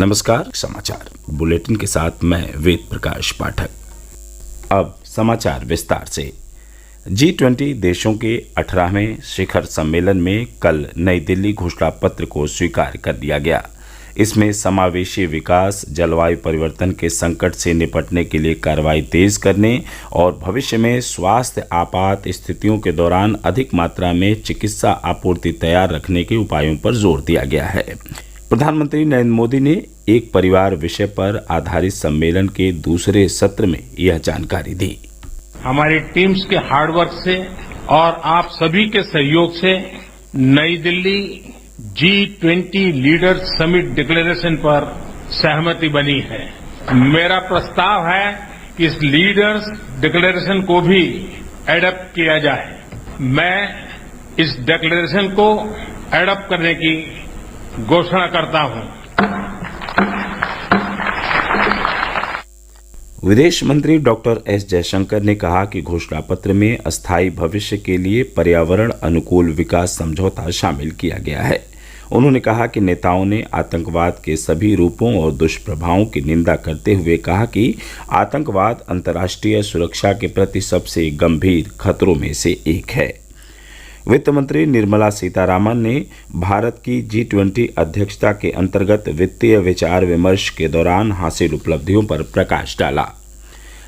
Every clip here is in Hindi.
नमस्कार। समाचार बुलेटिन के साथ मैं वेद प्रकाश पाठक। अब समाचार विस्तार से। G20 देशों के 18वें शिखर सम्मेलन में कल नई दिल्ली घोषणा पत्र को स्वीकार कर लिया गया। इसमें समावेशी विकास, जलवायु परिवर्तन के संकट से निपटने के लिए कार्रवाई तेज करने और भविष्य में स्वास्थ्य आपात स्थितियों के दौरान अधिक मात्रा में चिकित्सा आपूर्ति तैयार रखने के उपायों पर जोर दिया गया है। प्रधानमंत्री नरेंद्र मोदी ने एक परिवार विषय पर आधारित सम्मेलन के दूसरे सत्र में यह जानकारी दी। हमारी टीम्स के हार्डवर्क से और आप सभी के सहयोग से नई Delhi G20 leaders summit declaration पर सहमति बनी है। मेरा प्रस्ताव है कि इस लीडर्स डिक्लेरेशन को भी एडॉप्ट किया जाए। मैं इस डिक्लेरेशन को एडॉप्ट करने की घोषणा करता हूं। विदेश मंत्री डॉक्टर एस जयशंकर ने कहा कि घोषणा पत्र में अस्थायी भविष्य के लिए पर्यावरण अनुकूल विकास समझौता शामिल किया गया है। उन्होंने कहा कि नेताओं ने आतंकवाद के सभी रूपों और दुष्प्रभावों की निंदा करते हुए कहा कि आतंकवाद अंतर्राष्ट्रीय सुरक्षा के प्रति सबसे गंभीर खतरों में से एक है। वित्त मंत्री निर्मला सीतारामन ने भारत की G20 अध्यक्षता के अंतर्गत वित्तीय विचार विमर्श के दौरान हासिल उपलब्धियों पर प्रकाश डाला।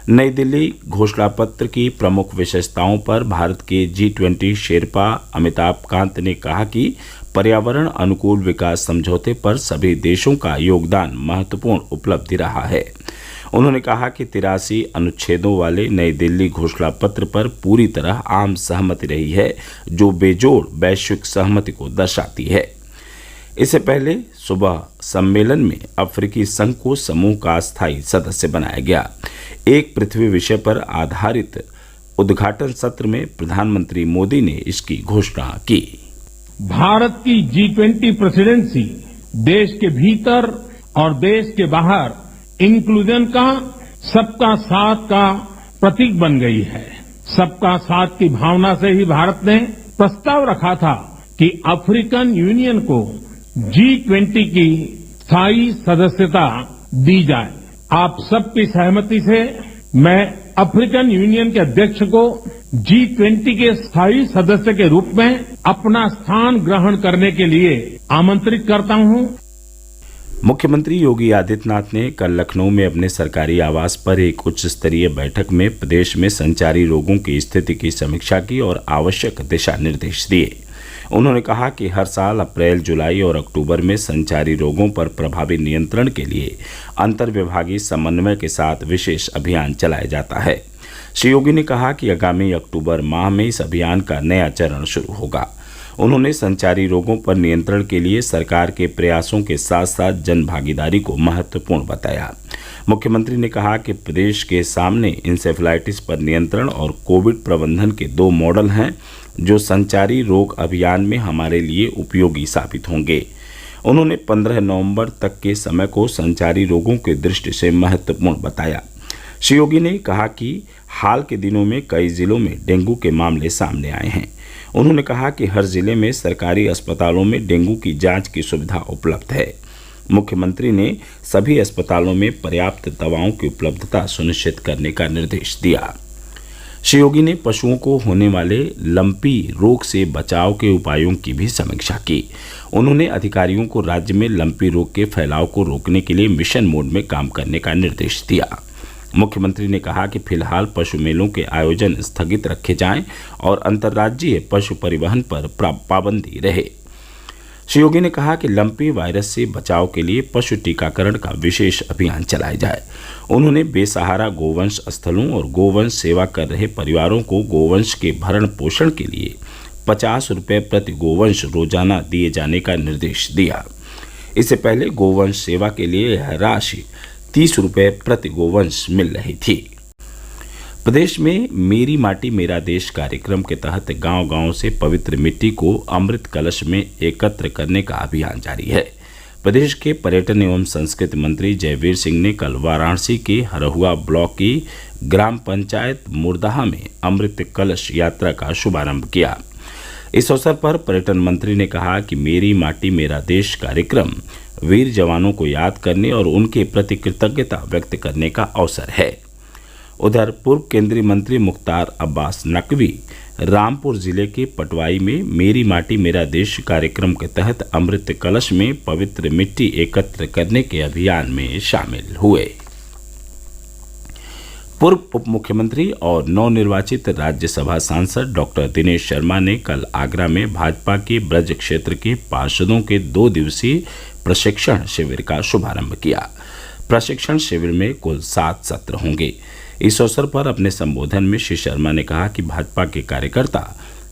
नई दिल्ली घोषणा पत्र की प्रमुख विशेषताओं पर भारत के G20 शेरपा अमिताभ कांत ने कहा कि पर्यावरण अनुकूल विकास समझौते पर सभी देशों का योगदान महत्वपूर्ण उपलब्धि रहा है। उन्होंने कहा कि 83 अनुच्छेदों वाले नई दिल्ली घोषणा पत्र पर पूरी तरह आम सहमति रही है, जो बेजोड़ वैश्विक सहमति को दर्शाती है। इससे पहले सुबह सम्मेलन में अफ्रीकी संघ को समूह का स्थायी सदस्य बनाया गया। एक पृथ्वी विषय पर आधारित उद्घाटन सत्र में प्रधानमंत्री मोदी ने इसकी घोषणा की। भारत की G20 प्रेसिडेंसी देश के भीतर और देश के बाहर इंक्लूजन का, सबका साथ का प्रतीक बन गई है। सबका साथ की भावना से ही भारत ने प्रस्ताव रखा था कि अफ्रीकन यूनियन को G20 की स्थायी सदस्यता दी जाए। आप सबकी सहमति से मैं अफ्रीकन यूनियन के अध्यक्ष को G20 के स्थायी सदस्य के रूप में अपना स्थान ग्रहण करने के लिए आमंत्रित करता हूं। मुख्यमंत्री योगी आदित्यनाथ ने कल लखनऊ में अपने सरकारी आवास पर एक उच्च स्तरीय बैठक में प्रदेश में संचारी रोगों की स्थिति की समीक्षा की और आवश्यक दिशा निर्देश दिए। उन्होंने कहा कि हर साल अप्रैल, जुलाई और अक्टूबर में संचारी रोगों पर प्रभावी नियंत्रण के लिए अंतर्विभागीय समन्वय के साथ विशेष अभियान चलाया जाता है। श्री योगी ने कहा कि आगामी अक्टूबर माह में इस अभियान का नया चरण शुरू होगा। उन्होंने संचारी रोगों पर नियंत्रण के लिए सरकार के प्रयासों के साथ साथ जन भागीदारी को महत्वपूर्ण बताया। मुख्यमंत्री ने कहा कि प्रदेश के सामने इंसेफेलाइटिस पर नियंत्रण और कोविड प्रबंधन के 2 मॉडल हैं, जो संचारी रोग अभियान में हमारे लिए उपयोगी साबित होंगे। उन्होंने 15 नवंबर तक के समय को संचारी रोगों की दृष्टि से महत्वपूर्ण बताया। श्री योगी ने कहा कि हाल के दिनों में कई जिलों में डेंगू के मामले सामने आए हैं। उन्होंने कहा कि हर जिले में सरकारी अस्पतालों में डेंगू की जांच की सुविधा उपलब्ध है। मुख्यमंत्री ने सभी अस्पतालों में पर्याप्त दवाओं की उपलब्धता सुनिश्चित करने का निर्देश दिया। श्री योगी ने पशुओं को होने वाले लंपी रोग से बचाव के उपायों की भी समीक्षा की। उन्होंने अधिकारियों को राज्य में लंपी रोग के फैलाव को रोकने के लिए मिशन मोड में काम करने का निर्देश दिया। मुख्यमंत्री ने कहा कि फिलहाल पशु मेलों के आयोजन स्थगित रखे जाएं और अंतर्राज्यीय पशु परिवहन पर पाबंदी रहे। श्री योगी ने कहा कि लंपी वायरस से बचाव के लिए पशु टीकाकरण का विशेष अभियान चलाया जाए। उन्होंने बेसहारा गोवंश स्थलों और गोवंश सेवा कर रहे परिवारों को गोवंश के भरण पोषण के लिए 50 रुपये प्रति गोवंश रोजाना दिए जाने का निर्देश दिया। इससे पहले गोवंश सेवा के लिए यह राशि 30 रुपये प्रति गोवंश मिल रही थी। प्रदेश में मेरी माटी मेरा देश कार्यक्रम के तहत गांव-गांव से पवित्र मिट्टी को अमृत कलश में एकत्र करने का अभियान जारी है। प्रदेश के पर्यटन एवं संस्कृति मंत्री जयवीर सिंह ने कल वाराणसी के हरहुआ ब्लॉक की ग्राम पंचायत मुर्दाहा में अमृत कलश यात्रा का शुभारंभ किया। इस अवसर पर पर्यटन मंत्री ने कहा कि मेरी माटी मेरा देश कार्यक्रम वीर जवानों को याद करने और उनके प्रति कृतज्ञता व्यक्त करने का अवसर है। उधर पूर्व केंद्रीय मंत्री मुख्तार अब्बास नकवी रामपुर जिले के पटवाई में मेरी माटी मेरा देश कार्यक्रम के तहत अमृत कलश में पवित्र मिट्टी एकत्र करने के अभियान में शामिल हुए। पूर्व उप मुख्यमंत्री और नवनिर्वाचित राज्यसभा सांसद डॉक्टर दिनेश शर्मा ने कल आगरा में भाजपा के ब्रज क्षेत्र के पार्षदों के 2 दिवसीय प्रशिक्षण शिविर का शुभारंभ किया। प्रशिक्षण शिविर में कुल 7 सत्र होंगे। इस अवसर पर अपने संबोधन में श्री शर्मा ने कहा कि भाजपा के कार्यकर्ता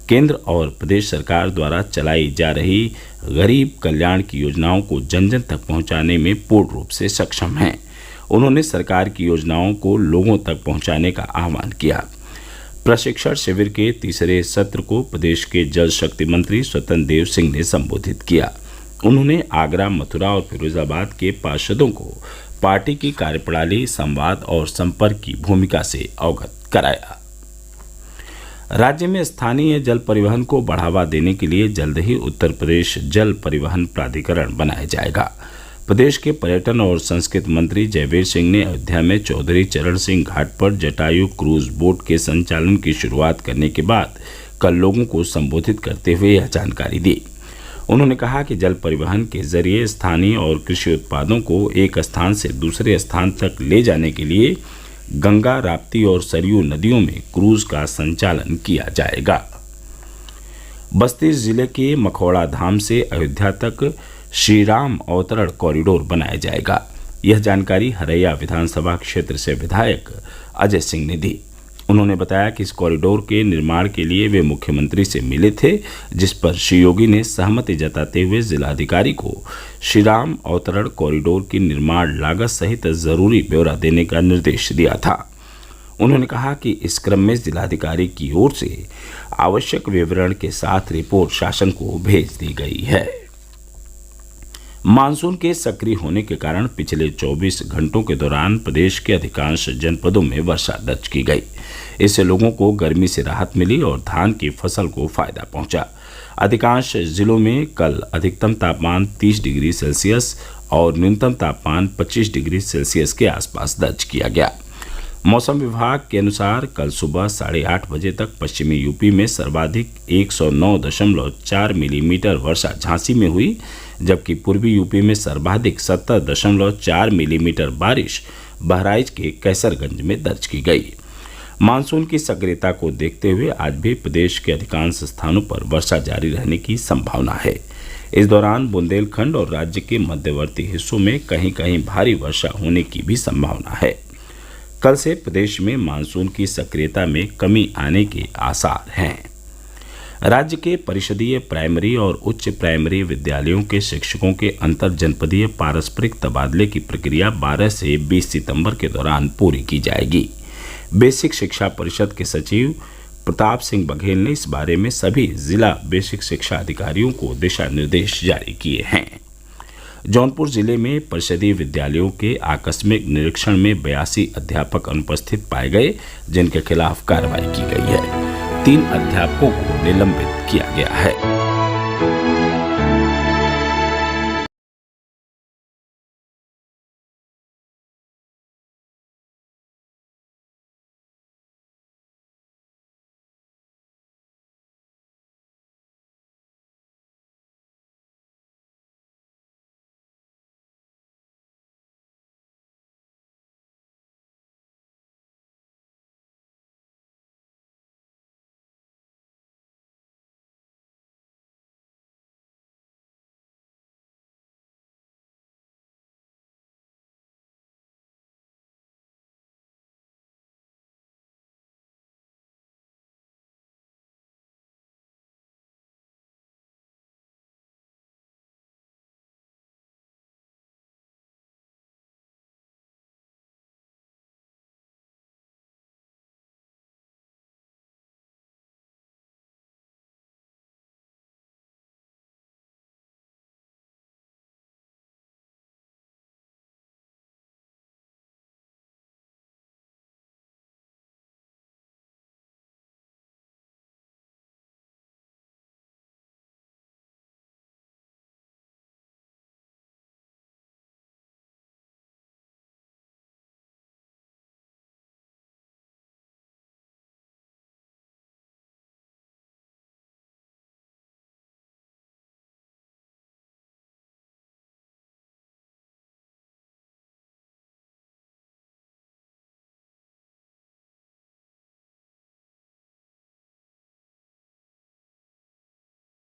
केंद्र और प्रदेश सरकार द्वारा चलाई जा रही गरीब कल्याण की योजनाओं को जन जन तक पहुंचाने में पूर्ण रूप से सक्षम हैं। उन्होंने सरकार की योजनाओं को लोगों तक पहुंचाने का आह्वान किया। प्रशिक्षण शिविर के तीसरे सत्र को प्रदेश के जल शक्ति मंत्री स्वतंत्र देव सिंह ने संबोधित किया। उन्होंने आगरा, मथुरा और फिरोजाबाद के पार्षदों को पार्टी की कार्यप्रणाली, संवाद और संपर्क की भूमिका से अवगत कराया। राज्य में स्थानीय जल परिवहन को बढ़ावा देने के लिए जल्द ही उत्तर प्रदेश जल परिवहन प्राधिकरण बनाया जाएगा। प्रदेश के पर्यटन और संस्कृति मंत्री जयवीर सिंह ने अयोध्या में चौधरी चरण सिंह घाट पर जटायु क्रूज बोट के संचालन की शुरुआत करने के बाद कल लोगों को संबोधित करते हुए यह जानकारी दी। उन्होंने कहा कि जल परिवहन के जरिए स्थानीय और कृषि उत्पादों को एक स्थान से दूसरे स्थान तक ले जाने के लिए गंगा, राप्ती और सरयू नदियों में क्रूज का संचालन किया जाएगा। बस्ती जिले के मखौड़ा धाम से अयोध्या तक श्री राम अवतरण कॉरिडोर बनाया जाएगा। यह जानकारी हरैया विधानसभा क्षेत्र से विधायक अजय सिंह ने दी। उन्होंने बताया कि इस कॉरिडोर के निर्माण के लिए वे मुख्यमंत्री से मिले थे, जिस पर श्री योगी ने सहमति जताते हुए जिलाधिकारी को श्री राम अवतरण कॉरिडोर की निर्माण लागत सहित जरूरी ब्यौरा देने का निर्देश दिया था। उन्होंने कहा कि इस क्रम में जिलाधिकारी की ओर से आवश्यक विवरण के साथ रिपोर्ट शासन को भेज दी गई है। मानसून के सक्रिय होने के कारण पिछले 24 घंटों के दौरान प्रदेश के अधिकांश जनपदों में वर्षा दर्ज की गई। इससे लोगों को गर्मी से राहत मिली और धान की फसल को फायदा पहुंचा। अधिकांश जिलों में कल अधिकतम तापमान 30 डिग्री सेल्सियस और न्यूनतम तापमान 25 डिग्री सेल्सियस के आसपास दर्ज किया गया। मौसम विभाग के अनुसार कल सुबह 8:30 बजे तक पश्चिमी यूपी में सर्वाधिक 109.4 मिलीमीटर वर्षा झांसी में हुई, जबकि पूर्वी यूपी में सर्वाधिक 70.4 मिलीमीटर बारिश बहराइच के कैसरगंज में दर्ज की गई। मानसून की सक्रियता को देखते हुए आज भी प्रदेश के अधिकांश स्थानों पर वर्षा जारी रहने की संभावना है। इस दौरान बुंदेलखंड और राज्य के मध्यवर्ती हिस्सों में कहीं कहीं भारी वर्षा होने की भी संभावना है। कल से प्रदेश में मानसून की सक्रियता में कमी आने के आसार हैं। राज्य के परिषदीय प्राइमरी और उच्च प्राइमरी विद्यालयों के शिक्षकों के अंतर जनपदीय पारस्परिक तबादले की प्रक्रिया 12 से 20 सितंबर के दौरान पूरी की जाएगी। बेसिक शिक्षा परिषद के सचिव प्रताप सिंह बघेल ने इस बारे में सभी जिला बेसिक शिक्षा अधिकारियों को दिशा निर्देश जारी किए हैं। जौनपुर जिले में परिषदीय विद्यालयों के आकस्मिक निरीक्षण में 82 अध्यापक अनुपस्थित पाए गए, जिनके खिलाफ कार्रवाई की गई है। 3 अध्यापकों को निलंबित किया गया है।